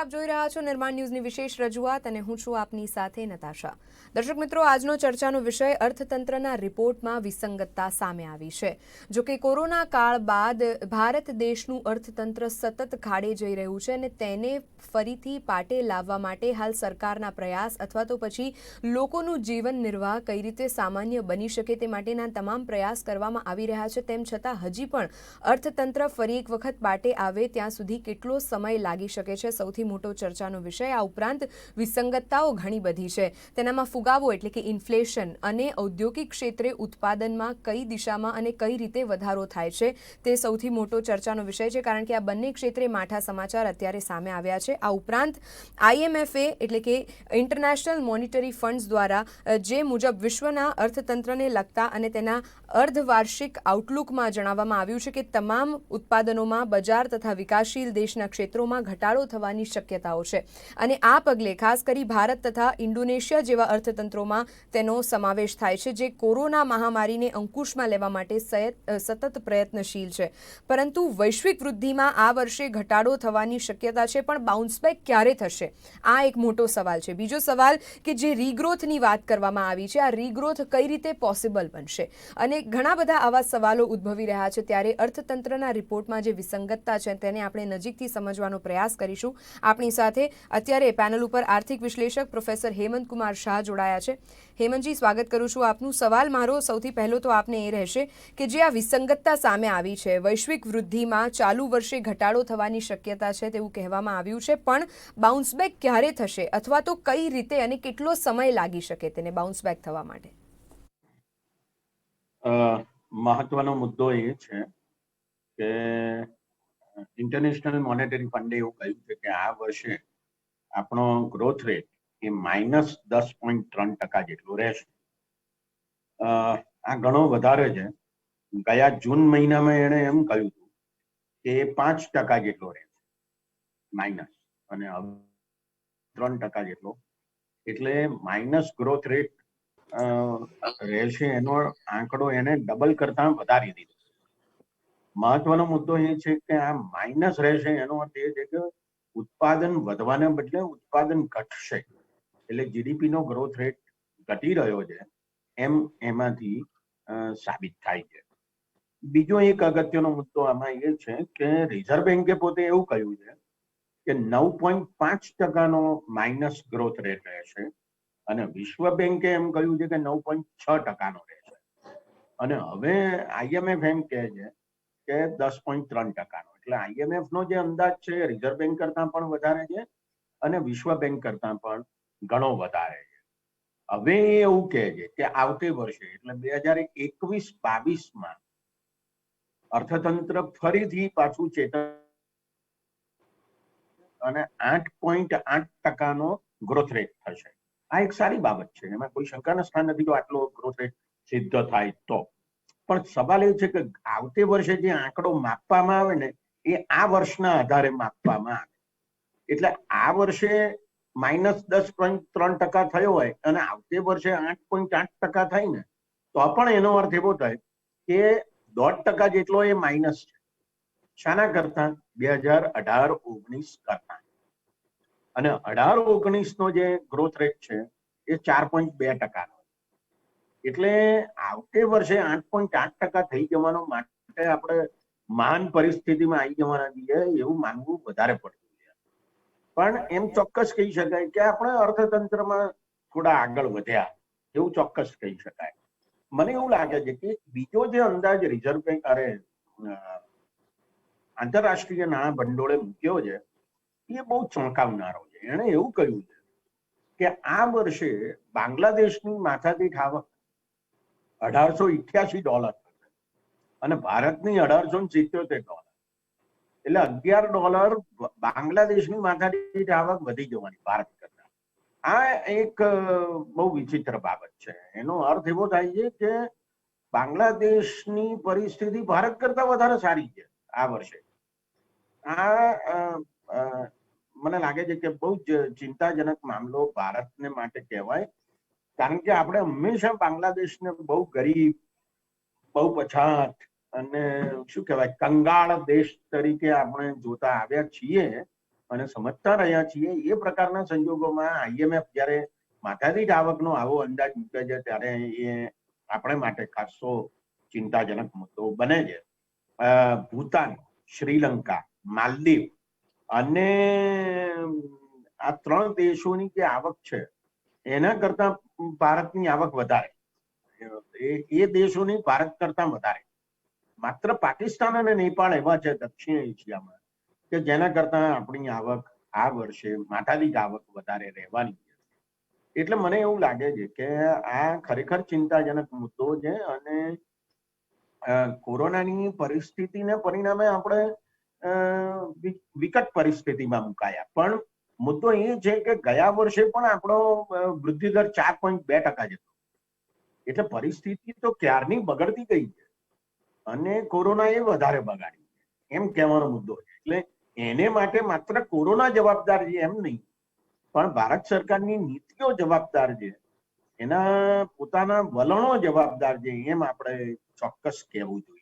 આપ જોઈ રહ્યા છો નિર્માણ ન્યૂઝની વિશેષ રજૂઆત અને હું છું આપની સાથે નતાશા। દર્શક મિત્રો, આજનો ચર્ચાનો વિષય અર્થતંત્રના રિપોર્ટમાં વિસંગતતા સામે આવી છે। જો કે કોરોના કાળ બાદ ભારત દેશનું અર્થતંત્ર સતત ખાડે જઈ રહ્યું છે અને તેને ફરીથી પાટે લાવવા માટે હાલ સરકારના પ્રયાસ અથવા તો પછી લોકોનું જીવન નિર્વાહ કઈ રીતે સામાન્ય બની શકે તે માટેના તમામ પ્રયાસ કરવામાં આવી રહ્યા છે। તેમ છતાં હજી પણ અર્થતંત્ર ફરી એક વખત પાટે આવે ત્યાં સુધી કેટલો સમય લાગી શકે છે, સૌથી મોટો ચર્ચાનો વિષય। આ ઉપરાંત વિસંગતતાઓ ઘણી બધી છે, તેનામાં ફુગાવો એટલે કે ઇન્ફ્લેશન અને ઔદ્યોગિક ક્ષેત્રે ઉત્પાદનમાં કઈ દિશામાં અને કઈ રીતે વધારો થાય છે તે સૌથી મોટો ચર્ચાનો વિષય છે, કારણ કે આ બંને ક્ષેત્રે માઠા સમાચાર અત્યારે સામે આવ્યા છે। આ ઉપરાંત IMFએ એટલે કે ઇન્ટરનેશનલ મોનિટરી ફંડ્સ દ્વારા જે મુજબ વિશ્વના અર્થતંત્રને લગતા અને તેના અર્ધવાર્ષિક આઉટલુકમાં જણાવવામાં આવ્યું છે કે તમામ ઉત્પાદનોમાં બજાર તથા વિકાસશીલ દેશના ક્ષેત્રોમાં ઘટાડો થવાની શક્યતાઓ છે અને આ પગલે ખાસ કરી ભારત તથા ઇન્ડોનેશિયા જેવા અર્થતંત્રોમાં તેનો સમાવેશ થાય છે, જે કોરોના મહામારીને અંકુશમાં લેવા માટે સતત પ્રયત્નશીલ છે। પરંતુ વૈશ્વિક વૃદ્ધિમાં આ વર્ષે ઘટાડો થવાની શક્યતા છે, પણ બાઉન્સ બેક ક્યારે થશે આ એક મોટો સવાલ છે। બીજો સવાલ કે જે રીગ્રોથની વાત કરવામાં આવી છે, આ રીગ્રોથ કઈ રીતે પોસિબલ બનશે અને ઘણા બધા આવા સવાલો ઉદ્ભવી રહ્યા છે। ત્યારે અર્થતંત્રના રિપોર્ટમાં જે વિસંગતતા છે તેને આપણે નજીકથી સમજવાનો પ્રયાસ કરીશું। આપણી સાથે અત્યારે પેનલ ઉપર આર્થિક વિશ્લેષક પ્રોફેસર હેમંત કુમાર શાહ જોડાયા છે। હેમંતજી, સ્વાગત કરું છું આપનું। સવાલ મારો સૌથી પહેલો તો આપને એ રહેશે કે જે આ વિસંગતતા સામે આવી છે, વૈશ્વિક વૃદ્ધિમાં ચાલુ વર્ષે ઘટાડો થવાની શક્યતા છે તેવું કહેવામાં આવ્યું છે, પણ બાઉન્સ બેક ક્યારે થશે અથવા તો કઈ રીતે અને કેટલો સમય લાગી શકે તેને બાઉન્સ બેક થવા માટે? મહત્વનો મુદ્દો એ છે કે ઇન્ટરનેશનલ મોનેટરી ફંડે એવું કહ્યું છે કે આ વર્ષે આપણો ગ્રોથ રેટ એ -10.3% જેટલો રહેશે। આ ઘણો વધારે છે। ગયા જૂન મહિનામાં એણે એમ કહ્યું હતું કે 5% જેટલો રહેશે માઇનસ, અને હવે 3% જેટલો, એટલે માઇનસ ગ્રોથ રેટ રહેશે એનો આંકડો એને ડબલ કરતા વધારી દીધો। મહત્વનો મુદ્દો એ છે કે આ માઇનસ રહેશે એનો અર્થ એ છે કે ઉત્પાદન વધવાને બદલે ઉત્પાદન ઘટશે, એટલે જીડીપી નો ગ્રોથ રેટ ઘટી રહ્યો છે એમ એમાંથી સાબિત થાય છે। બીજો એક અગત્યનો મુદ્દો આમાં એ છે કે રિઝર્વ બેન્કે પોતે એવું કહ્યું છે કે 9.5% માઇનસ ગ્રોથ રેટ રહેશે અને વિશ્વ બેન્કે એમ કહ્યું છે કે 9.6% રહેશે, અને હવે IMF એમ કહે છે કે 10.3%। એટલે IMF નો જે અંદાજ છે રિઝર્વ બેન્ક કરતા પણ વધારે છે અને વિશ્વ બેન્ક કરતા પણ ઘણો વધારે છે। હવે એવું કહે છે કે આવતે વર્ષે એટલે 2021-22માં અર્થતંત્ર ફરીથી પાછું ચેતન અને 8.8% ગ્રોથ રેટ થશે। આ એક સારી બાબત છે, એમાં કોઈ શંકાના સ્થાન નથી જો આટલો ગ્રોથ રેટ સિદ્ધ થાય તો। પણ સવાલ એ છે કે આવતે વર્ષે જે આંકડો માપવામાં આવે ને એ આ વર્ષના આધારે માપવામાં આવે, એટલે આ વર્ષે -10.3% થયો હોય અને આવતે વર્ષે 8.8% થાય ને તો પણ એનો અર્થ એવો થાય કે 0.5% જેટલો એ માઇનસ છે। શાના કરતા? 2018-19 કરતા, અને 18-19 નો જે ગ્રોથ રેટ છે એ 4.2%। એટલે આવતે વર્ષે 8.8% થઈ જવાનો માટે આપણે મહાન પરિસ્થિતિમાં આવી જવાના છીએ એવું માનવું વધારે પડતું છે। પણ એમ ચોક્કસ કહી શકાય કે આપણે અર્થતંત્રમાં થોડા આગળ વધ્યા એવું ચોક્કસ કહી શકાય। મને એવું લાગે છે કે બીજો જે અંદાજ રિઝર્વ બેન્ક આંતરરાષ્ટ્રીય નાણાં ભંડોળે મૂક્યો છે એ બહુ ચોંકાવનારો છે। એણે એવું કહ્યું છે કે આ વર્ષે બાંગ્લાદેશની માથાદીઠ આવક $1888 અને ભારતની $1877, એટલે $11 બાંગ્લાદેશની માથાદીઠ આવક વધી જવાની ભારત કરતા। આ એક બહુ વિચિત્ર બાબત છે। એનો અર્થ એવો થાય છે કે બાંગ્લાદેશની પરિસ્થિતિ ભારત કરતા વધારે સારી છે આ વર્ષે। આ મને લાગે છે કે બહુ જ ચિંતાજનક મામલો ભારતને માટે કહેવાય, કારણ કે આપણે હંમેશા બાંગ્લાદેશને બહુ ગરીબ, બહુ પછાત અને શું કહેવાય કંગાળ દેશ તરીકે આપણે જોતા આવ્યા છીએ, અને સમજતા રહ્યા છીએ. એ પ્રકારના સંજોગોમાં IMF જ્યારે માથાદીઠ આવકનો આવો અંદાજ મૂકે છે ત્યારે એ આપણે માટે ખાસો ચિંતાજનક મુદ્દો બને છે. ભૂતાન, શ્રીલંકા, માલદીવ અને આ 3 દેશોની જે આવક છે એના કરતા ભારતની આવક વધારે, એ દેશોની ભારત કરતા વધારે. માત્ર પાકિસ્તાન અને નેપાળ એવા છે દક્ષિણ એશિયામાં કે જેના કરતા આપણી આવક આ વર્ષે માથાદીઠ આવક વધારે રહેવાની છે. એટલે મને એવું લાગે છે કે આ ખરેખર ચિંતાજનક મુદ્દો છે અને કોરોનાની પરિસ્થિતિને પરિણામે આપણે વિકટ પરિસ્થિતિમાં મુકાયા. પણ મુદ્દો એ છે કે ગયા વર્ષે પણ આપણો વૃદ્ધિ દર 4.2% જેટલો, એટલે પરિસ્થિતિ તો ક્યારની બગડતી ગઈ છે અને કોરોના એ વધારે બગાડી એમ કહેવાનો મુદ્દો છે. એટલે એને માટે માત્ર કોરોના જવાબદાર છે એમ નહીં, પણ ભારત સરકારની નીતિઓ જવાબદાર છે, એના પોતાના વલણો જવાબદાર છે, એમ આપણે ચોક્કસ કહેવું જોઈએ.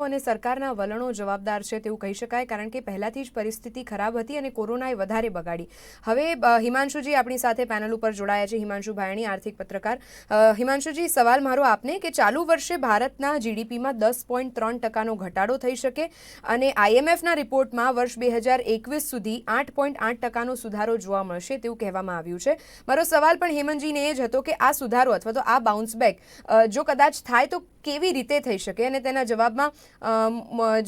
અને સરકારના વલણો જવાબદાર છે તેવું કહી શકાય, કારણ કે પહેલાથી જ પરિસ્થિતિ ખરાબ હતી અને કોરોનાએ વધારે બગાડી. હવે હિમાંશુજી આપણી સાથે પેનલ ઉપર જોડાયા છે. હિમાંશુ ભાયણી, આર્થિક પત્રકાર. હિમાંશુજી, સવાલ મારો આપને કે ચાલુ વર્ષે ભારતના જીડીપીમાં 10.3% ઘટાડો થઈ શકે અને IMFના રિપોર્ટમાં વર્ષ 2021 સુધી 8.8% સુધારો જોવા મળશે તેવું કહેવામાં આવ્યું છે. મારો સવાલ પણ હેમંતજીને એ જ હતો કે આ સુધારો અથવા તો આ બાઉન્સ બેક જો કદાચ થાય તો કેવી રીતે થઈ શકે, અને તેના જવાબમાં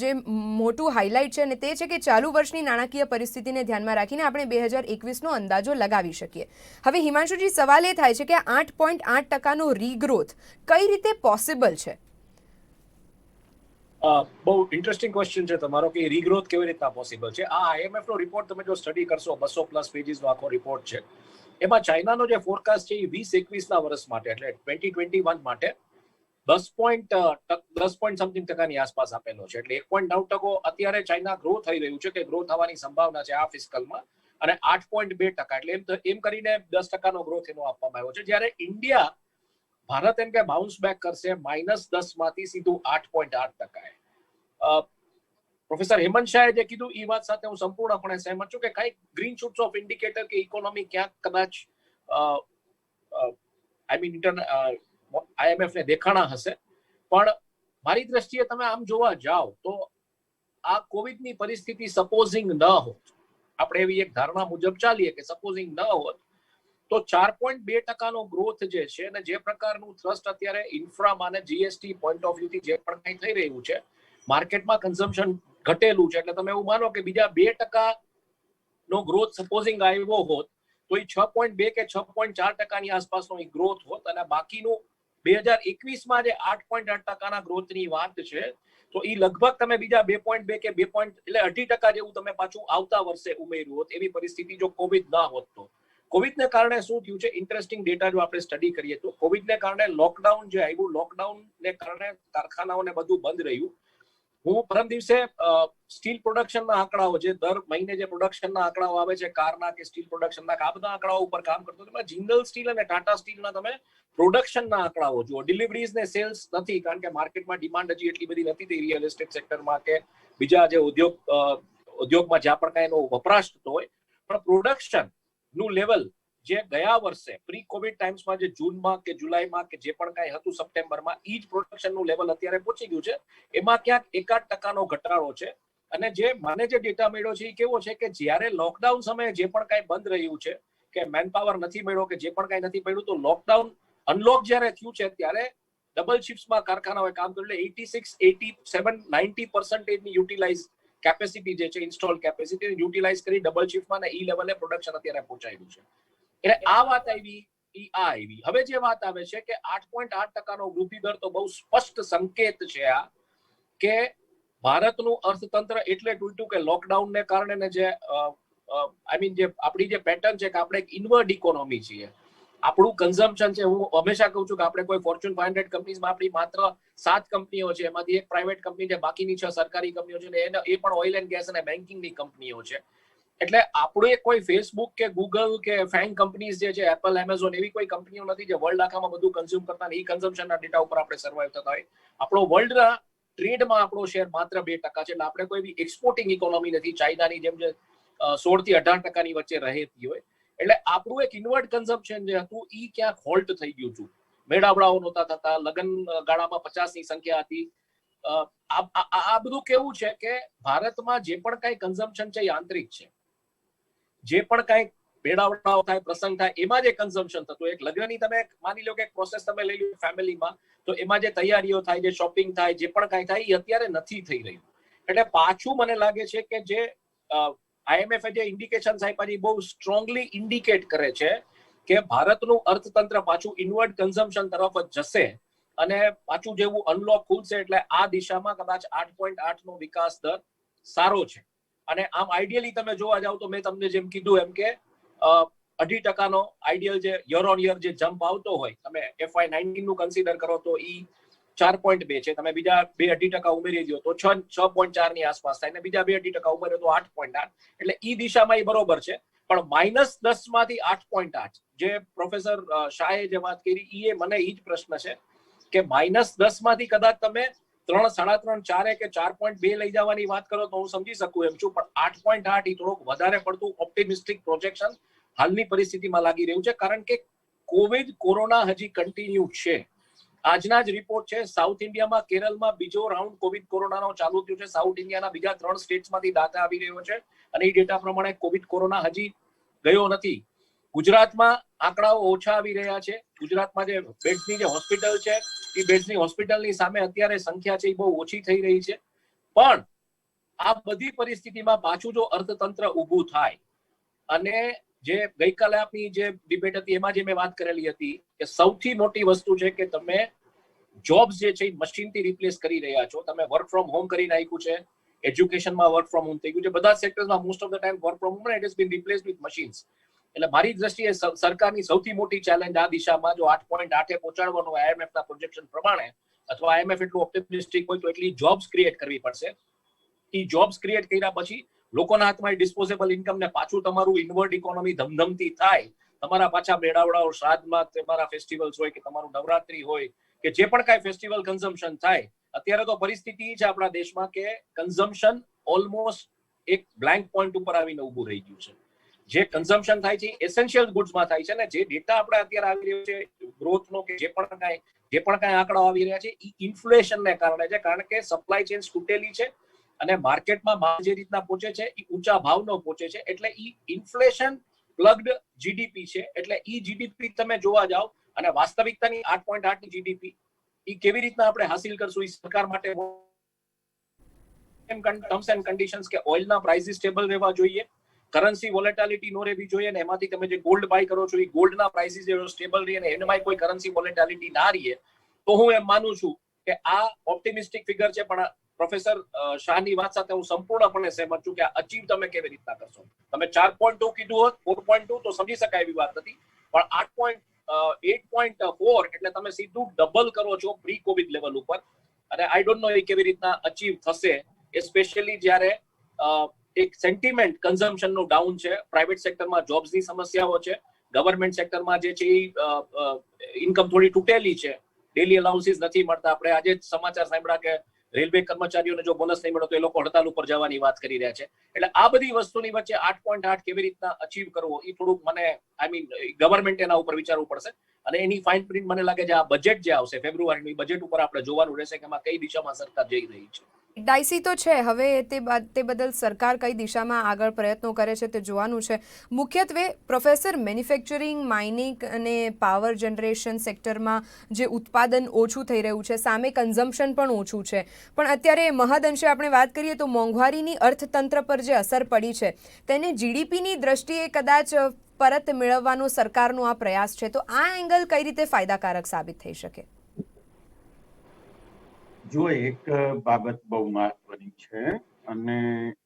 જે મોટું હાઇલાઇટ છે અને તે છે કે ચાલુ વર્ષની નાણાકીય પરિસ્થિતિને ધ્યાનમાં રાખીને આપણે 2021નો અંદાજો લગાવી શકીએ. હવે હિમાંશુજી, સવાલ એ થાય છે કે 8.8%નો રીગ્રોથ કઈ રીતે પોસિબલ છે? બહુ ઇન્ટરેસ્ટિંગ ક્વેશ્ચન છે તમારો કે રીગ્રોથ કેવી રીતના પોસિબલ છે. આ IMF નો રિપોર્ટ તમે જો સ્ટડી કરશો, 200+ પેજીસનો આખો રિપોર્ટ છે. એમાં ચાઇનાનો જે ફોરકાસ્ટ છે એ 2021ના વર્ષ માટે એટલે 2021 માટે 10.something% આસપાસ આપેલો છે. એટલે 1.9% અત્યારે ચાઇના ગ્રો થઈ રહ્યું છે કે ગ્રો થવાની સંભાવના છે આ ફિસ્કલમાં, અને 8.2% એટલે એમ કરીને 10%નો ગ્રોથ એનો આપવામાં આવ્યો છે. જ્યારે ઇન્ડિયા, ભારત એમ કે બાઉન્સ બેક કરશે -10 માંથી સીધું 8.8%. પ્રોફેસર હેમંત શાહે જે કીધું એ વાત સાથે હું સંપૂર્ણપણે સહેમત છું કે કઈ ગ્રીન શૂટ્સ ઓફ ઇન્ડિકેટર કે ઇકોનોમી ક્યાંક કદાચ IMF ને દેખાણા હશે. પણ મારી દ્રષ્ટિએ તમે આમ જોવા જાઓ તો આ કોવિડની પરિસ્થિતિ સપોઝિંગ ન હોત, આપણે એવી એક ધારણા મુજબ ચાલીએ કે સપોઝિંગ ન હોત, તો 4.2%નો ગ્રોથ જે છે અને જે પ્રકારનું થ્રસ્ટ અત્યારે ઇન્ફ્રામાં અને GST પોઈન્ટ ઓફ વ્યૂથી જે પણ કંઈ થઈ રહ્યું છે, માર્કેટમાં કન્ઝમ્પશન ઘટેલું છે, એટલે તમે એવું માનો કે બીજા 2%નો ગ્રોથ સપોઝિંગ આવ્યો હોત તો એ 6.2 કે 6.4%ની આસપાસનો એ ગ્રોથ હોત, અને બાકીનું 2021માં જે 8.8%ના ગ્રોથની વાત છે તો એ લગભગ તમે બીજા 2.2 કે 2 એટલે 2.5% જેવું તમે પાછું આવતા વર્ષે ઉમેર્યું હોત. એવી પરિસ્થિતિ જો કોવિડ ના હોત તો. કોવિડને કારણે શું થયું છે, ઇન્ટરેસ્ટિંગ ડેટા જો આપણે સ્ટડી કરીએ તો કોવિડને કારણે લોકડાઉન જે આવ્યું, લોકડાઉનને કારણે કારખાનાઓને બધું બંધ રહ્યું. હું પરમ દિવસે સ્ટીલ પ્રોડક્શનના આંકડાઓ, જે દર મહિને જે પ્રોડક્શનના આંકડાઓ આવે છે કારના કે સ્ટીલ પ્રોડક્શનના, આ બધા આંકડાઓ ઉપર કામ કરતો હતો. જિંદલ સ્ટીલ અને ટાટા સ્ટીલના તમે પ્રોડક્શનના આંકડાઓ જુઓ, ડિલિવરીઝ ને સેલ્સ નથી, કારણ કે માર્કેટમાં ડિમાન્ડ હજી એટલી બધી નથી થઈ રિયલ એસ્ટેટ સેક્ટરમાં કે બીજા જે ઉદ્યોગમાં જ્યાં પણ કાંઈ એનો વપરાશ થતો હોય. પણ પ્રોડક્શન નું લેવલ જે ગયા વર્ષે પ્રી કોવિડ ટાઈમ્સમાં જે જૂનમાં કે જુલાઈમાં કે જે પણ કાંઈ હતું સપ્ટેમ્બરમાં, એ જ પ્રોડક્શનનું લેવલ અત્યારે પહોંચી ગયું છે. એમાં ક્યાંક 1-8%નો ઘટાડો છે. અને જે મને જે ડેટા મળ્યો છે એ કેવો છે કે જ્યારે લોકડાઉન સમયે જે પણ કાંઈ બંધ રહ્યું છે, કે મેનપાવર નથી મળ્યો કે જે પણ કાંઈ નથી મળ્યું, તો લોકડાઉન અનલોક જ્યારે થયું છે ત્યારે ડબલ શિફ્ટમાં કારખાનાઓએ કામ કર્યું, એટલે 86-87-90% યુટિલાઇઝ કેપેસિટી જે છે, ઇન્સ્ટોલ કેપેસિટી યુટિલાઇઝ કરી ડબલ શિફ્ટમાં ઈ લેવલે પ્રોડક્શન અત્યારે પહોંચાડ્યું છે. એટલે આ વાત આવી. હવે જે વાત આવે છે કે 8.8%નો વૃદ્ધિ દર, તો બહુ સ્પષ્ટ સંકેત છે આ કે ભારતનું અર્થતંત્ર એટલે તૂટ્યું કે લોકડાઉનને કારણે જે જે આપણી જે પેટર્ન છે કે આપણે એક ઇનવર્ડ ઇકોનોમી છીએ, આપણું કન્ઝમ્પશન છે. હું હંમેશા કહું છું કે આપણે કોઈ ફોર્ચ્યુન 500 કંપનીઝમાં આપણી માત્ર 7 કંપનીઓ છે, એમાંથી એક પ્રાઇવેટ કંપની છે, બાકીની 6 સરકારી કંપનીઓ છે, એ પણ ઓઇલ એન્ડ ગેસ અને બેન્કિંગની કંપનીઓ છે. એટલે આપણે કોઈ ફેસબુક કે ગૂગલ કે ફેંગ કંપનીઝ જે છે, એપલ, એમેઝોન, એવી કોઈ કંપનીઓ નથી જે વર્લ્ડ આખામાં બધું કન્ઝ્યુમ કરતા, એ કન્ઝમ્પશનના ડેટા ઉપર આપણે સર્વાઈવ થતા હોય. આપણો વર્લ્ડના ટ્રેડમાં આપણો શેર માત્ર 2% છે. એટલે આપણે કોઈ એવી એક્સપોર્ટિંગ ઇકોનોમી નથી ચાઇનાની જેમ જે 16 થી 18% વચ્ચે રહેતી હોય. એટલે આપણું એક ઇનવર્ડ કન્ઝમ્પશન જે હતું ઈ ક્યાંક હોલ્ટ થઈ ગયું હતું. મેળાવડાઓ નહોતા થતા, લગ્ન ગાળામાં 50 ની સંખ્યા હતી. આ બધું કેવું છે કે ભારતમાં જે પણ કઈ કન્ઝમ્પશન છે એ આંતરિક છે. જે પણ કઈ મેળાવડાઓ થાય, પ્રસંગ થાય, એમાં જે કન્ઝમ્પશન થતું, એક લગ્નની તમે માની લો કે પ્રોસેસ તમે લઈ લો ફેમિલીમાં, તો એમાં જે તૈયારીઓ થાય, જે શોપિંગ થાય, જે પણ કઈ થાય એ અત્યારે નથી થઈ રહ્યું. એટલે પાછું મને લાગે છે કે જે IMF જે ઇન્ડિકેશન્સ આપ્યા છે બહુ સ્ટ્રોંગલી ઇન્ડિકેટ કરે છે કે ભારતનું અર્થતંત્ર પાછું ઇનવર્ડ કન્ઝમ્પશન તરફ જ જશે અને પાછું જેવું અનલોક ખુલશે એટલે આ દિશામાં કદાચ 8.8 નો વિકાસ દર સારો છે. અને આમ આઈડિયલી તમે જોવા જાવ તો મેં તમને જેમ કીધું એમ કે 2.5% નો આઈડિયલ જે યર ઓન યર જે જમ્પ આવતો હોય, તમે FY19 નું કન્સિડર કરો તો ઈ 4.2 છે. તમે બીજા 2.5% ઉમેરી દો તો 6.4 ની આસપાસ થાય, અને બીજા 2.5% ઉમેરો તો 8.8. એટલે ઈ દિશામાં ઈ બરોબર છે. પણ -10 માંથી 8.8 જે પ્રોફેસર શાહે જે વાત કરી એ મને ઈ જ પ્રશ્ન છે કે -10 માંથી કદાચ તમે 3, 3.5, 4 કે 4.2 લઈ જવાની વાત કરો તો હું સમજી શકું એમ છું. પણ 8.8 ઈ થોડુંક વધારે પડતું ઓપ્ટિમિસ્ટિક પ્રોજેક્શન હાલની પરિસ્થિતિમાં લાગી રહ્યું છે, કારણ કે કોરોના હજી કન્ટિન્યુ છે. આજના જ રિપોર્ટ છે, સાઉથ ઇન્ડિયામાં કેરળમાં બીજો રાઉન્ડ કોવિડ કોરોનાનો ચાલુ થયો છે. સાઉથ ઇન્ડિયાના બીજા 3 સ્ટેટ્સમાંથી ડાટા આવી રહ્યો છે અને એ ડેટા પ્રમાણે કોવિડ કોરોના હજી ગયો નથી. ગુજરાતમાં આંકડાઓ ઓછા આવી રહ્યા છે. ગુજરાતમાં જે બેડ્સની જે હોસ્પિટલ છે એ બેડ્સની હોસ્પિટલની સામે અત્યારે સંખ્યા છે એ બહુ ઓછી થઈ રહી છે. પણ આ બધી પરિસ્થિતિમાં પાછું જો અર્થતંત્ર ઊભું થાય અને જે ગઈકાલે આપની જે ડિબેટ હતી એમાં જે મેં વાત કરેલી હતી કે સૌથી મોટી વસ્તુ છે કે તમે જોબ્સ જે છે મશીનથી રિપ્લેસ કરી રહ્યા છો. તમે વર્ક ફ્રોમ હોમ કરી નાખ્યું છે, એજ્યુકેશનમાં વર્ક ફ્રોમ હોમ થઈ ગયું છે, બધા સેક્ટર્સમાં most of the time work from home it has been replaced with machines. એટલે મારી દ્રષ્ટિએ સરકારની સૌથી મોટી ચેલેન્જ આ દિશામાં જો 8.8 પહોંચાડવાનું IMF ના પ્રોજેક્શન પ્રમાણે, અથવા IMF એટલું ઓપ્ટિમિસ્ટિક હોય તો એટલી જોબ્સ ક્રિએટ કરવી પડશે. એ જોબ્સ ક્રિએટ કર્યા પછી લોકોના હાથમાં ડિસ્પોઝેબલ ઇન્કમ ને પાછું તમારું ઇનવર્ડ ઇકોનોમી ધમધમતી થાય, તમારા પાછા મેળાવડાઓ, શ્રાદ્ધમાં તમારા ફેસ્ટિવલ્સ હોય કે તમારું નવરાત્રી હોય કે જે પણ કાંઈ ફેસ્ટિવલ કન્ઝમ્પશન થાય. અત્યારે તો પરિસ્થિતિ છે આપણા દેશમાં કે કન્ઝમ્પશન ઓલમોસ્ટ એક બ્લેન્ક પોઈન્ટ ઉપર આવીને ઊભું રહી ગયું છે. જે કન્ઝમ્પશન થાય છે એસેન્શિયલ ગુડ્સમાં થાય છે, ને જે ડેટા આપણે અત્યારે આવી રહ્યો છે ગ્રોથનો કે જે પણ કાંઈ આંકડાઓ આવી રહ્યા છે એ ઇન્ફ્લેશનને કારણે છે, કારણ કે સપ્લાય ચેન્સ તૂટેલી છે અને માર્કેટમાં માલ જે રીતના પહોંચે છે એ ઊંચા ભાવનો પહોંચે છે. એટલે ઈ ઇન્ફ્લેશન પ્લગ્ડ જીડીપી છે. એટલે ઈ જીડીપી તમે જોવા જાવ અને વાસ્તવિકતાની 8.8 ની જીડીપી ઈ કેવી રીતના આપણે હાસિલ કરશું, એ સરકાર માટે ટર્મ્સ એન્ડ કન્ડિશન્સ કે ઓઇલના પ્રાઇસીસ સ્ટેબલ રહેવા જોઈએ, કરન્સી વોલેટિલિટી નો રહેવી જોઈએ, અને એમાંથી તમે જે ગોલ્ડ બાય કરો છો એ ગોલ્ડના પ્રાઇસીસ સ્ટેબલ રહે અને એનામાં કોઈ કરન્સી વોલેટિલિટી ના રહે, તો હું એમ માનું છું કે આ ઓપ્ટિમિસ્ટિક ફિગર છે. પણ પ્રોફેસર શાહની વાત સાથે હું સંપૂર્ણપણે સહેમત છું કે આ અચીવ તમે કેવી રીતના કરશો. તમે 4.2 કીધું હોત, 4.2 તો સમજી શકાય એવી વાત હતી, પણ 8.4 એટલે તમે સીધું ડબલ કરો છો પ્રી કોવિડ લેવલ ઉપર. અને આઈ ડોન્ટ નો એ કેવી રીતના અચીવ થશે, એસ્પેશિયલી જ્યારે એક સેન્ટિમેન્ટ કન્ઝમ્પશનનું ડાઉન છે, પ્રાઇવેટ સેક્ટરમાં જોબ્સની સમસ્યાઓ છે, ગવર્મેન્ટ સેક્ટરમાં જે છે ઇન્કમ થોડી તૂટેલી છે, ડેલી અલાઉન્સીસ નથી મળતા. આપણે આજે જ સમાચાર સાંભળ્યા કે રેલવે કર્મચારીઓને જો બોનસ નહીં મળે તો એ લોકો હડતાલ ઉપર જવાની વાત કરી રહ્યા છે. એટલે આ બધી વસ્તુની વચ્ચે 8.8 કેવી રીતના અચીવ કરવો એ થોડુંક મને ગવર્મેન્ટ એના ઉપર વિચારવું પડશે. અને એની ફાઇન પ્રિન્ટ મને લાગે છે આ બજેટ જે આવશે ફેબ્રુઆરીની બજેટ ઉપર આપણે જોવાનું રહેશે કે એમાં કઈ દિશામાં સરકાર જઈ રહી છે. ડાયસી તો છે, હવે તે બદલ સરકાર કઈ દિશામાં આગળ પ્રયત્નો કરે છે તે જોવાનું છે. મુખ્યત્વે પ્રોફેસર, મેન્યુફેક્ચરિંગ, માઇનિંગ અને પાવર જનરેશન સેક્ટરમાં જે ઉત્પાદન ઓછું થઈ રહ્યું છે, સામે કન્ઝમ્પશન પણ ઓછું છે, પણ અત્યારે મહદઅંશે આપણે વાત કરીએ તો મોંઘવારીની અર્થતંત્ર પર જે અસર પડી છે તેને જીડીપીની દ્રષ્ટિએ કદાચ પરત મેળવવાનો સરકારનો આ પ્રયાસ છે, તો આ એંગલ કઈ રીતે ફાયદાકારક સાબિત થઈ શકે? જો એક બાબત બહુ મહત્વની છે અને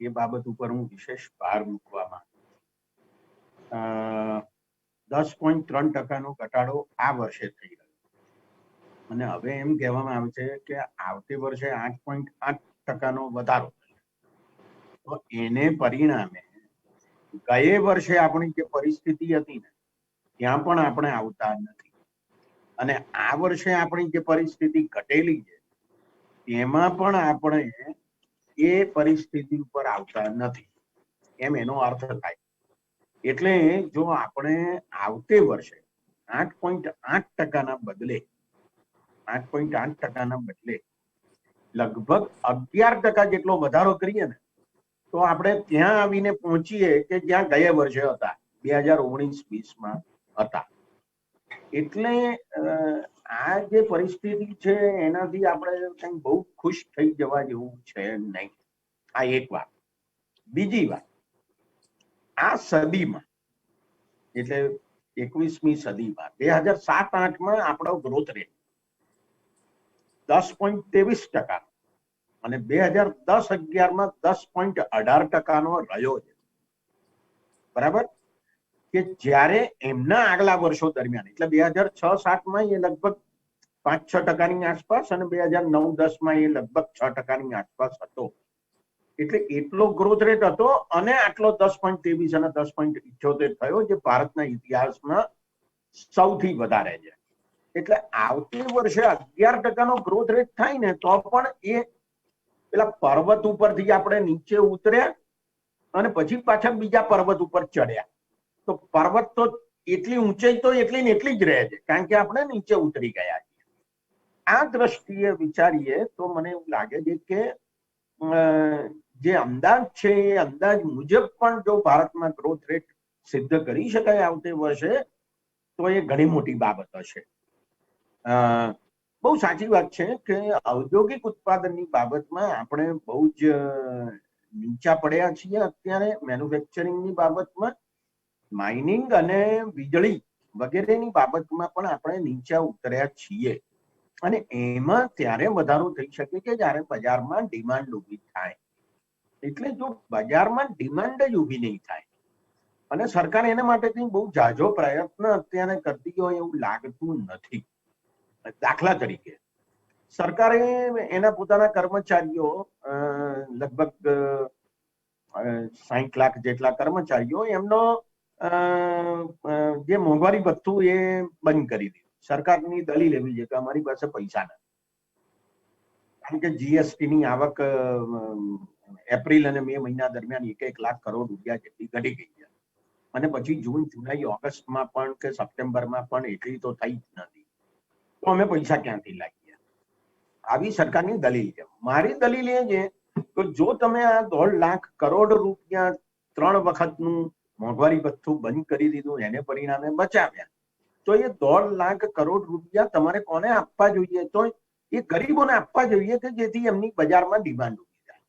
એ બાબત ઉપર હું વિશેષ ભાર મૂકવા માંગુ. 10.3% નો ઘટાડો આ વર્ષે થઈ રહ્યો અને હવે એમ કહેવામાં આવે છે કે આવતી વર્ષે 8.8% નો વધારો થશે. તો એને પરિણામે ગયે વર્ષે આપણી જે પરિસ્થિતિ હતી ને ત્યાં પણ આપણે આવતા નથી, અને આ વર્ષે આપણી જે પરિસ્થિતિ ઘટેલી છે એમાં પણ આપણે એ પરિસ્થિતિ ઉપર આવતા નથી, એમ એનો અર્થ થાય. એટલે જો આપણે આવતે વર્ષે 8.8% બદલે 8.8% લગભગ 11% જેટલો વધારો કરીએ ને તો આપણે ત્યાં આવીને પહોંચીએ કે જ્યાં ગયા વર્ષે હતા, 2019-20 હતા. એટલે આ જે પરિસ્થિતિ છે એનાથી આપણે કંઈ બહુ ખુશ થઈ જવા જેવું છે નહીં. આ એક વાત. બીજી વાત, આ સદીમાં એટલે 21મી સદીમાં 2007-8 આપણો ગ્રોથ રેટ 10.23% અને 2010-11 10.18% રહ્યો છે. બરાબર? કે જ્યારે એમના આગલા વર્ષો દરમિયાન એટલે 2006-7 એ લગભગ 5-6% આસપાસ અને 2009-10 એ લગભગ 6% આસપાસ હતો. એટલે એટલો ગ્રોથ રેટ હતો અને આટલો 10.23 અને 10.78 થયો, જે ભારતના ઇતિહાસમાં સૌથી વધારે છે. એટલે આવતી વર્ષે 11% ગ્રોથ રેટ થાય ને તો પણ એ પેલા પર્વત ઉપરથી આપણે નીચે ઉતર્યા અને પછી પાછા બીજા પર્વત ઉપર ચડ્યા. તો પર્વત તો એટલી ઊંચાઈ તો એટલી ને એટલી જ રહે છે, કારણ કે આપણે નીચે ઉતરી ગયા છીએ. આ દ્રષ્ટિએ વિચારીએ તો મને એવું લાગે છે કે જે અંદાજ છે એ અંદાજ મુજબ પણ જો ભારતમાં ગ્રોથ રેટ સિદ્ધ કરી શકાય આવતે વર્ષે તો એ ઘણી મોટી બાબત હશે. બહુ સાચી વાત છે કે ઔદ્યોગિક ઉત્પાદનની બાબતમાં આપણે બહુ જ નીચા પડ્યા છીએ અત્યારે. મેન્યુફેક્ચરિંગની બાબતમાં, માઇનિંગ અને વીજળી વગેરેની બાબતમાં પણ આપણે નીચા ઉતર્યા છીએ. અને એમાં ત્યારે વધારો થઈ શકે કે જ્યારે બજારમાં ડિમાન્ડ ઊભી થાય. એટલે જો બજારમાં ડિમાન્ડ જ ઊભી નહીં થાય અને સરકાર એના માટે કંઈ બહુ ઝાઝો પ્રયત્ન અત્યારે કરતી હોય એવું લાગતું નથી. દાખલા તરીકે સરકારે એના પોતાના કર્મચારીઓ લગભગ 60 લાખ જેટલા કર્મચારીઓ એમનો જે મોંઘવારી ભથ્થું એ બંધ કરી દીધું. સરકારની દલીલ એવી છે કે અમારી પાસે પૈસા નથી, કારણ કે જીએસટી ની આવક એપ્રિલ અને મે મહિના દરમિયાન 1 લાખ કરોડ રૂપિયા જેટલી ઘટી ગઈ છે અને પછી જૂન, જુલાઈ, ઓગસ્ટમાં પણ કે સપ્ટેમ્બરમાં પણ એટલી તો થઈ જ નથી. તો અમે પૈસા ક્યાંથી લાવીએ? આવી સરકારની દલીલ છે. મારી દલીલ એ છે કે જો તમે આ 1.5 લાખ કરોડ રૂપિયા 3 વખતનું મોંઘવારી ભથ્થું બંધ કરી દીધું, એને પરિણામે બચાવ્યા, તો એ 1.5 લાખ કરોડ રૂપિયા તમારે કોને આપવા જોઈએ? તો એ ગરીબોને આપવા જોઈએ કે જેથી એમની બજારમાં ડિમાન્ડ ઉભી થાય.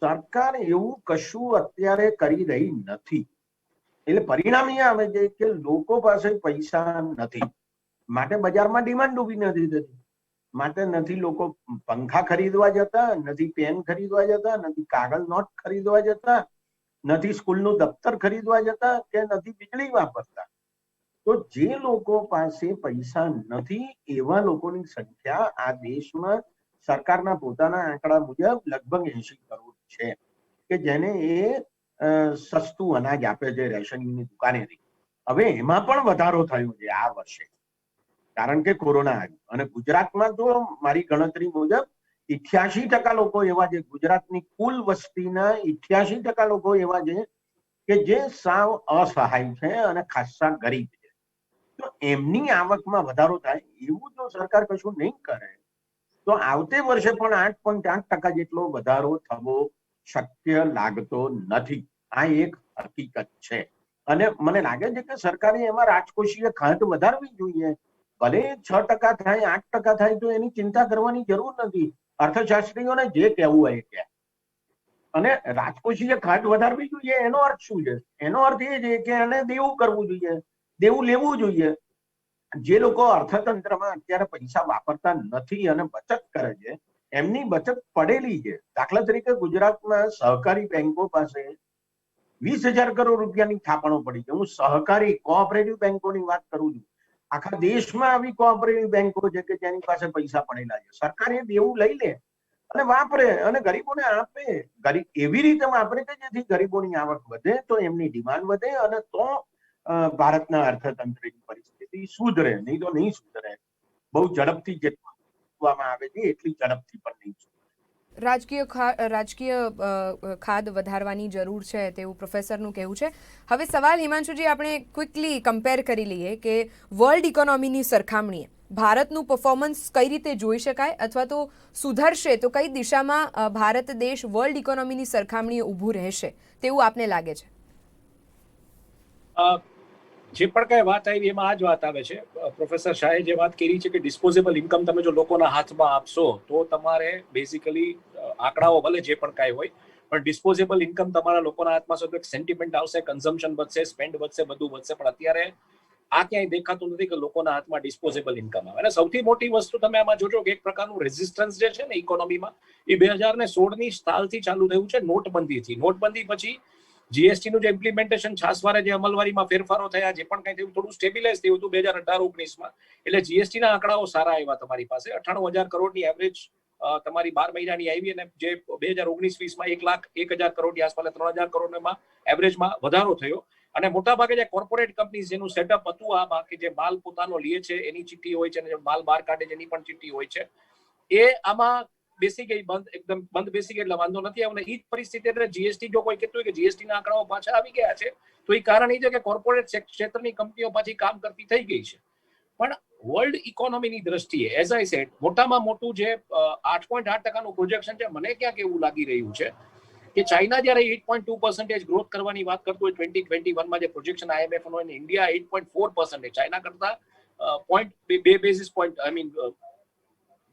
સરકાર એવું કશું અત્યારે કરી રહી નથી. એટલે પરિણામ એ આવે છે કે લોકો પાસે પૈસા નથી, માટે બજારમાં ડિમાન્ડ ઊભી નથી થતી. માટે નથી લોકો પંખા ખરીદવા જતા, નથી પેન ખરીદવા જતા, નથી કાગળ નોટ ખરીદવા જતા, નથી સ્કૂલનું દફતર ખરીદવા જતા કે નથી વીજળી વાપરતા. તો જે લોકો પાસે પૈસા નથી એવા લોકોની સંખ્યા આ દેશમાં સરકારના પોતાના આંકડા મુજબ લગભગ 80 કરોડ છે કે જેને એ સસ્તું અનાજ આપે છે રેશનની દુકાનેથી. હવે એમાં પણ વધારો થયો છે આ વર્ષે, કારણ કે કોરોના આવ્યું. અને ગુજરાતમાં તો મારી ગણતરી મુજબ 88% લોકો એવા છે, ગુજરાતની કુલ વસ્તીના 88% લોકો એવા છે કે જે સાવ અસહાય છે અને ખાસ્સા ગરીબ છે. તો એમની આવકમાં વધારો થાય એવું જો સરકાર કશું નહીં કરે તો આવતે વર્ષે પણ 8.8% જેટલો વધારો થવો શક્ય લાગતો નથી. આ એક હકીકત છે. અને મને લાગે છે કે સરકારે એમાં રાજકોષીય ખાંટ વધારવી જોઈએ. ભલે 6% થાય, 8% થાય તો એની ચિંતા કરવાની જરૂર નથી. અર્થશાસ્ત્રીઓને જે કહેવું હોય કે અને રાજકોષીય ખાંટ વધારવી જોઈએ. એનો અર્થ શું છે? એનો અર્થ એ છે કે એને દેવું કરવું જોઈએ, દેવું લેવું જોઈએ. જે લોકો અર્થતંત્રમાં અત્યારે પૈસા વાપરતા નથી અને બચત કરે છે, એમની બચત પડેલી છે. દાખલા તરીકે ગુજરાતમાં સહકારી બેંકો પાસે 20,000 કરોડ રૂપિયાની થાપણો પડી છે. હું સહકારી કોઓપરેટિવ બેંકોની વાત કરું છું. આખા દેશમાં આવી કોઓપરેટિવ બેંકો છે કે જેની પાસે પૈસા પડેલા છે. સરકાર એ દેવું લઈ લે અને વાપરે અને ગરીબોને આપે. એવી રીતે વાપરે કે જેથી ગરીબોની આવક વધે, તો એમની ડિમાન્ડ વધે અને તો ભારતના અર્થતંત્રની પરિસ્થિતિ સુધરે. નહીં તો નહીં સુધરે. બહુ ઝડપથી મૂકવામાં આવે છે એટલી ઝડપથી પણ નહીં. રાજકીય ખાદ વધારવાની જરૂર છે તેવું પ્રોફેસરનું કહેવું છે. હવે સવાલ હિમાંશુજી, આપણે ક્વિકલી કમ્પેર કરી લઈએ કે વર્લ્ડ ઇકોનોમીની સરખામણીએ ભારતનું પરફોર્મન્સ કઈ રીતે જોઈ શકાય અથવા તો સુધરશે તો કઈ દિશામાં ભારત દેશ વર્લ્ડ ઇકોનોમીની સરખામણીએ ઊભું રહેશે તેવું આપને લાગે છે? જે પણ કઈ વાત આવી એમાં આ જ વાત આવે છે. પ્રોફેસર શાહે જે વાત કરી છે કે ડિસ્પોઝેબલ ઇન્કમ તમે જો લોકોના હાથમાં આપશો તો તમારે બેઝિકલી આંકડાઓ ભલે જે પણ કાંઈ હોય પણ ડિસ્પોઝેબલ ઇન્કમ તમારા લોકોના હાથમાં છે તો એક સેન્ટિમેન્ટ આવશે, કન્ઝમ્પશન વધશે, સ્પેન્ડ વધશે, બધું વધશે. પણ અત્યારે આ ક્યાંય દેખાતું નથી કે લોકોના હાથમાં ડિસ્પોઝેબલ ઇન્કમ આવે. અને સૌથી મોટી વસ્તુ તમે આમાં જોજો કે એક પ્રકારનું રેઝિસ્ટન્સ જે છે ને ઇકોનોમીમાં એ 2016ની સાલથી ચાલુ થયું છે નોટબંધીથી. નોટબંધી પછી જીએસટી નું જે ઇમ્પ્લિમેન્ટેશન છાસવારે જે અમલવારીમાં ફેરફારો થયા, જે પણ કંઈ થયું થોડું સ્ટેબિલાઇઝ થયું હતું 2018-19માં. એટલે જીએસટી ના આંકડાઓ સારા આવ્યા તમારી પાસે. 98,000 કરોડની એવરેજ તમારી 12 મહિનાની આવી અને જે 2019-20માં 1,01,000 કરોડની આસપાસ 3,000 કરોડમાં એવરેજમાં વધારો થયો. અને મોટાભાગે જે કોર્પોરેટ કંપનીઝ જેનું સેટઅપ હતું આમાં કે જે માલ પોતાનો લે છે એની ચિઠ્ઠી હોય છે અને જે માલ બહાર કાઢે છે એની પણ ચિઠ્ઠી હોય છે, એ આમાં બેસી ગઈ, એકદમ બંધ બેસી ગઈ. એટલે વાંધો નથી આવ્યો. અને એ જ પરિસ્થિતિ એટલે જીએસટી જો કોઈ કહેતું હોય કે જીએસટી ના આંકડાઓ પાછા આવી ગયા છે તો એ કારણ એ છે કે કોર્પોરેટ ક્ષેત્રની કંપનીઓ પાછી કામ કરતી થઈ ગઈ છે. પણ વર્લ્ડ ઇકોનોમીની દ્રષ્ટિએ એઝ આઈ સેડ મોટામાં મોટું જે 8.8% પ્રોજેક્શન છે, મને ક્યાંક એવું લાગી રહ્યું છે કે ચાઇના જયારે 8.2% ગ્રોથ કરવાની વાત કરતું હોય 2021માં જે પ્રોજેક્શન આઈએમએફ નો, ઇન્ડિયા 8.4%, ચાઇના કરતા 0.2 basis point, I mean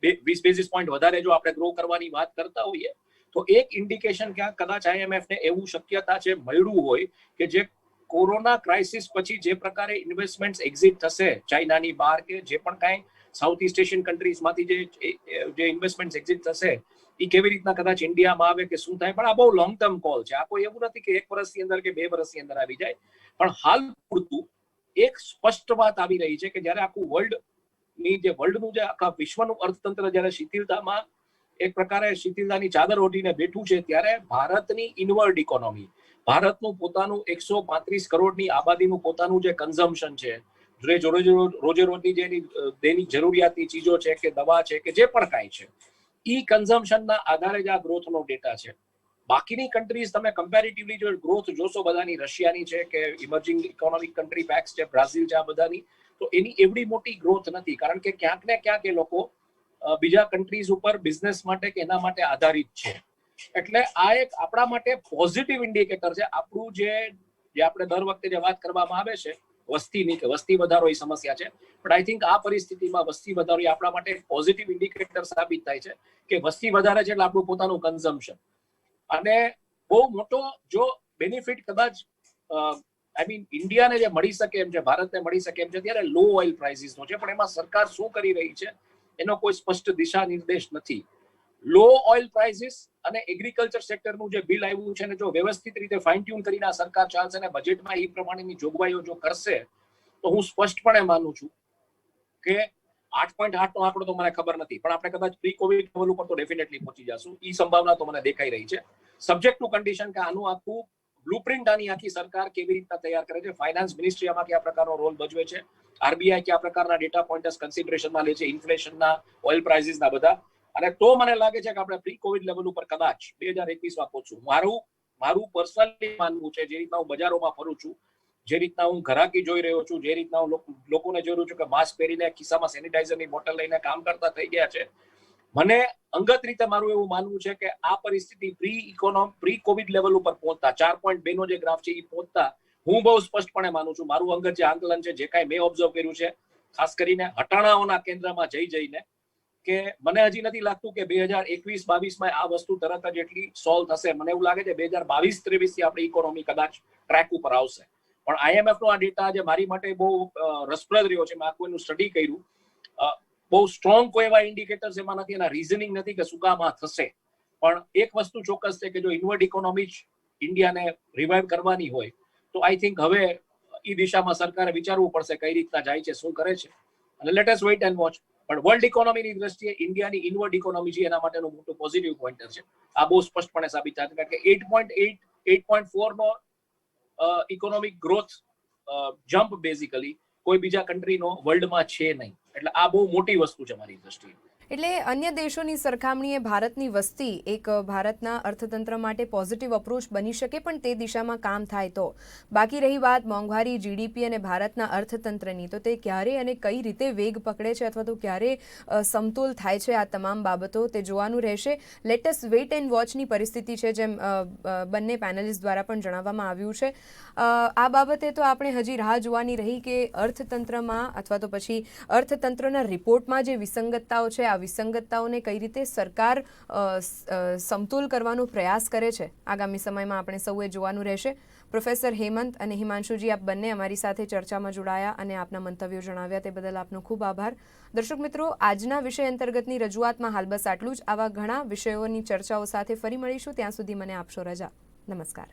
20 basis point વધારે જો આપણે ગ્રો કરવાની વાત કરતા હોઈએ તો એક ઇન્ડિકેશન ક્યાંક કદાચ આઈએમએફ ને એવું શક્યતા છે મળ્યું હોય કે જે કોરોના ક્રાઇસિસ પછી જે પ્રકારે ઇન્વેસ્ટમેન્ટ એક્ઝિટ થશે ચાઇનાની બહાર કે જે પણ કાંઈ સાઉથ ઇસ્ટ એશિયન કન્ટ્રીઝમાંથી જે ઇન્વેસ્ટમેન્ટ એક્ઝિટ થશે એ કેવી રીતના કદાચ ઇન્ડિયામાં આવે કે શું થાય. પણ આ બહુ લોંગ ટર્મ કોલ છે. આ કોઈ એવું નથી કે 1 વર્ષની અંદર કે 2 વર્ષની અંદર આવી જાય. પણ હાલ પૂરતું એક સ્પષ્ટ વાત આવી રહી છે કે જ્યારે આખું વર્લ્ડનું જે આખા વિશ્વનું અર્થતંત્ર જ્યારે શિથિલતામાં એક પ્રકારે શિથિલતાની ચાદર ઓઢીને બેઠું છે, ત્યારે ભારતની ઇનવર્ડ ઇકોનોમી, ભારતનું પોતાનું 135 કરોડની આબાદીનું પોતાનું જે કન્ઝમ્પશન છે, રોજે રોજની જે દૈનિક જરૂરિયાતની ચીજો છે કે દવા છે કે જે પણ કાંઈ છે, ઈ કન્ઝમ્પશનના આધારે જ આ ગ્રોથનો ડેટા છે. બાકીની કન્ટ્રીઝ તમે કમ્પેરેટિવલી જો ગ્રોથ જોશો બધાની, રશિયાની છે કે ઇમર્જિંગ ઇકોનોમિક કન્ટ્રી પેક્સ છે, બ્રાઝિલ છે, આ બધાની, તો એની એવડી મોટી ગ્રોથ નથી. કારણ કે ક્યાંક ને ક્યાંક એ લોકો બીજા કન્ટ્રીઝ ઉપર બિઝનેસ માટે કે એના માટે આધારિત છે. એટલે આ એક આપણા માટે પોઝિટિવ ઇન્ડિકેટર છે. આપણું જે આપણે દર વખતે જે વાત કરવામાં આવે છે વસ્તીની, કે વસ્તી વધારો એ સમસ્યા છે, પણ આઈ થિંક આ પરિસ્થિતિમાં વસ્તી વધારો એ આપણા માટે પોઝિટિવ ઇન્ડિકેટર સાબિત થાય છે કે વસ્તી વધારે છે એટલે આપણું પોતાનું કન્ઝમ્પશન. અને બહુ મોટો જો બેનિફિટ કદાચ આઈ મીન ઇન્ડિયાને જે મળી શકે એમ છે, ભારતને મળી શકે એમ છે, ત્યારે લો ઓઇલ પ્રાઇસીસનો છે. પણ એમાં સરકાર શું કરી રહી છે એનો કોઈ સ્પષ્ટ દિશા નિર્દેશ નથી. લો ઓઇલ પ્રાઇસીસ અને એગ્રીકલ્ચર સેક્ટરનું જે બિલ આવ્યું છે ને જો વ્યવસ્થિત રીતે ફાઇન ટ્યુન કરીને આ સરકાર ચાલશે ને બજેટમાં એ પ્રમાણેની જોગવાઈઓ જો કરશે તો હું સ્પષ્ટપણે માનું છું કે 8.8 નો આંકડો તો મને ખબર નથી, પણ આપણે કદાચ પ્રી કોવિડ લેવલ ઉપર તો ડેફિનેટલી પહોંચી જશું. એ સંભાવના તો મને દેખાઈ રહી છે. સબ્જેક્ટ ટુ કન્ડિશન કે આનું આખું બ્લુપ્રિન્ટ આની આખી સરકાર કેવી રીતના તૈયાર કરે છે, ફાઇનાન્સ મિનિસ્ટ્રી આમાં કયા પ્રકારનો રોલ ભજવે છે, આરબીઆઈ કયા પ્રકારના ડેટા પોઈન્ટર્સ કન્સિડરેશનમાં લે છે, ઇન્ફ્લેશનના, ઓઇલ પ્રાઇસીસના બધા. અને તો મને લાગે છે કે આપણે પ્રી કોવિડ લેવલ ઉપર કદાચ 2021માં પહોંચશું. મારું પર્સનલી માનવું છે, જે રીતના હું બજારોમાં ફરું છું, જે રીતના હું ઘરાકી જોઈ રહ્યો છું, જે રીતના હું લોકોને જોઈ રહ્યો છું કે માસ્ક પહેરીને ખિસ્સામાં સેનિટાઈઝરની બોટલ લઈને કામ કરતા થઈ ગયા છે, મને અંગત રીતે મારું એવું માનવું છે કે આ પરિસ્થિતિ પ્રી કોવિડ લેવલ ઉપર પહોંચતા 4.2 નો જે ગ્રાફ છે એ પહોંચતા હું બહુ સ્પષ્ટપણે માનું છું. મારું અંગત જે આંકલન છે, જે કાંઈ મેં ઓબ્ઝર્વ કર્યું છે, ખાસ કરીને હટાણાઓના કેન્દ્રમાં જઈને, કે મને હજી નથી લાગતું કે 2021-22માં આ વસ્તુ તરત જ એટલી સોલ્વ થશે. મને એવું લાગે છે 2022-23 થી આપણી ઇકોનોમી કદાચ ટ્રેક ઉપર આવશે. પણ આઈએમએફ નો આ ડેટા આજે મારી માટે બહુ રસપ્રદ રહ્યો છે. મેં આખું એનું સ્ટડી કર્યું. બહુ સ્ટ્રોંગ કોઈ એવા ઇન્ડિકેટર્સ એમાં નથી, એના રીઝનિંગ નથી કે શું કામ આ થશે. પણ એક વસ્તુ ચોક્કસ છે કે જો ઇનવર્ડ ઇકોનોમી જ ઇન્ડિયાને રિવાઇવ કરવાની હોય તો આઈ થિંક હવે એ દિશામાં સરકારે વિચારવું પડશે કઈ રીતના જાય છે, શું કરે છે. અને let us weight and watch. પણ વર્લ્ડ ઇકોનોમીની દ્રષ્ટિએ ઇન્ડિયાની ઇનવર્ડ ઇકોનોમી છે એના માટેનું મોટું પોઝિટિવ પોઈન્ટર છે. આ બહુ સ્પષ્ટપણે સાબિત થાય છે. કારણ કે 8.8, 8.4 નો ઇકોનોમિક ગ્રોથ જમ્પ બેઝિકલી કોઈ બીજા કન્ટ્રીનો વર્લ્ડમાં છે નહીં. એટલે આ બહુ મોટી વસ્તુ છે મારી દ્રષ્ટિએ. એટલે અન્ય દેશોની સરખામણીએ ભારતની વસ્તી એક ભારતના અર્થતંત્ર માટે પોઝિટિવ અપ્રોચ બની શકે, પણ તે દિશામાં કામ થાય તો. બાકી રહી વાત મોંઘવારી, જીડીપી અને ભારતના અર્થતંત્રની, તો તે ક્યારે અને કઈ રીતે વેગ પકડે છે અથવા તો ક્યારે સમતોલ થાય છે, આ તમામ બાબતો તે જોવાનું રહેશે. લેટેસ્ટ વેઇટ એન્ડ વોચની પરિસ્થિતિ છે, જેમ બંને પેનલિસ્ટ દ્વારા પણ જણાવવામાં આવ્યું છે. આ બાબતે તો આપણે હજી રાહ જોવાની રહી કે અર્થતંત્રમાં અથવા તો પછી અર્થતંત્રના રિપોર્ટમાં જે વિસંગતતાઓ છે, આ વિસંગતતાઓને કઈ રીતે સરકાર સમતોલ કરવાનો પ્રયાસ કરે છે, આગામી સમયમાં આપણે સૌએ જોવાનું રહેશે. પ્રોફેસર હેમંત અને હિમાંશુજી, આપ બંને અમારી સાથે ચર્ચામાં જોડાયા અને આપના મંતવ્યો જણાવ્યા તે બદલ આપનો ખૂબ આભાર. દર્શક મિત્રો, આજના વિષય અંતર્ગતની રજૂઆતમાં હાલ બસ આટલું જ. આવા ઘણા વિષયોની ચર્ચાઓ સાથે ફરી મળીશું. ત્યાં સુધી મને આપશો રજા. નમસ્કાર.